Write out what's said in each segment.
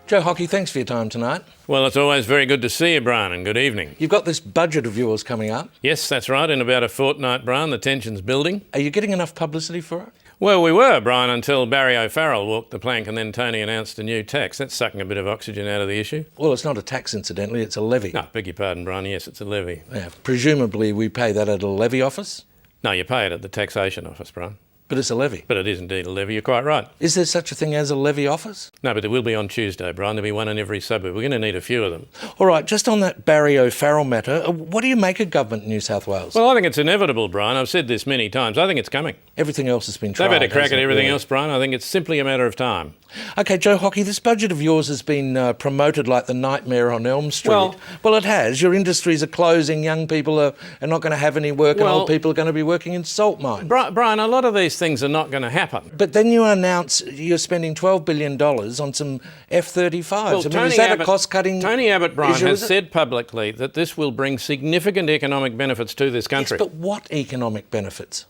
Joe Hockey, thanks for your time tonight. Well, it's always very good to see you, Brian, and good evening. You've got this budget of yours coming up. Yes, that's right. In about a fortnight, Brian, the tension's building. Are you getting enough publicity for it? Well, we were, Brian, until Barry O'Farrell walked the plank and then Tony announced a new tax. That's sucking a bit of oxygen out of the issue. Well, it's not a tax, incidentally, it's a levy. No, beg your pardon, Brian. Yes, it's a levy. Yeah, presumably we pay that at a levy office? No, you pay it at the taxation office, Brian. But it's a levy. But it is indeed a levy. You're quite right. Is there such a thing as a levy office? No, but there will be on Tuesday, Brian. There'll be one in every suburb. We're going to need a few of them. All right, just on that Barry O'Farrell matter, what do you make of government in New South Wales? Well, I think it's inevitable, Brian. I've said this many times. I think it's coming. Everything else has been tried. They've had a crack at everything really? else, Brian. I think it's simply a matter of time. OK, Joe Hockey, this budget of yours has been promoted like the Nightmare on Elm Street. Well, it has. Your industries are closing, young people are not going to have any work, and old people are going to be working in salt mines. Brian, a lot of these things are not going to happen. But then you announce you're spending $12 billion on some F-35s. Well, is that a cost-cutting Tony Abbott, Brian, issue, has said publicly that this will bring significant economic benefits to this country. Yes, but what economic benefits?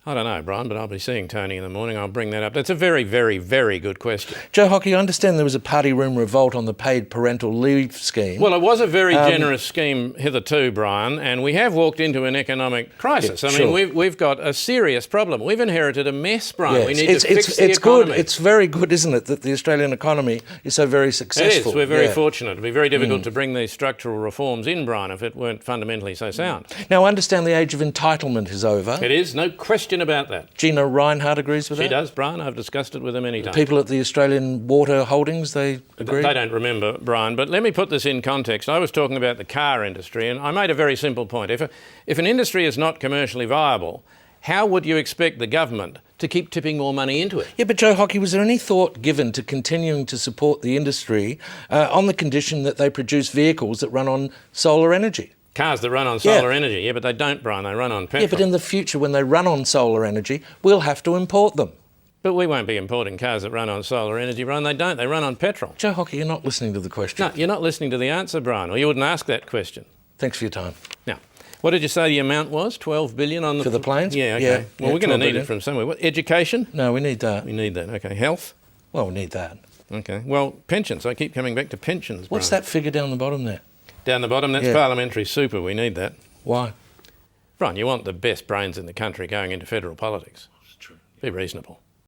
I don't know, Brian, but I'll be seeing Tony in the morning. I'll bring that up. That's a very, very, very good question. Joe Hockey, I understand there was a party room revolt on the paid parental leave scheme. Well, it was a very generous scheme hitherto, Brian, and we have walked into an economic crisis. Yeah, I mean, we've got a serious problem. We've inherited a mess, Brian. Yes. We need to fix the economy. Good. It's very good, isn't it, that the Australian economy is so very successful? It is. We're very fortunate. It'd be very difficult to bring these structural reforms in, Brian, if it weren't fundamentally so sound. Now, I understand the age of entitlement is over. It is, no question about that. Gina Reinhardt agrees with that? She does, Brian. I've discussed it with her many times. People at the Australian Water Holdings, they agree? They don't remember, Brian, but let me put this in context. I was talking about the car industry, and I made a very simple point. If an industry is not commercially viable, how would you expect the government to keep tipping more money into it? Yeah, but Joe Hockey, was there any thought given to continuing to support the industry on the condition that they produce vehicles that run on solar energy? Cars that run on solar energy, yeah, but they don't, Brian. They run on petrol. Yeah, but in the future, when they run on solar energy, we'll have to import them. But we won't be importing cars that run on solar energy, Brian. They don't. They run on petrol. Joe Hockey, you're not listening to the question. No, you're not listening to the answer, Brian, or you wouldn't ask that question. Thanks for your time. Now, what did you say the amount was? 12 billion on the... For the planes? Yeah, OK. Well, we're going to need it from somewhere. What, education? No, we need that. We need that, OK. Health? Well, we need that. OK. Well, pensions. I keep coming back to pensions, Brian. What's that figure down the bottom there? Down the bottom? That's parliamentary super. We need that. Why? Brian, you want the best brains in the country going into federal politics. It's true. Be reasonable.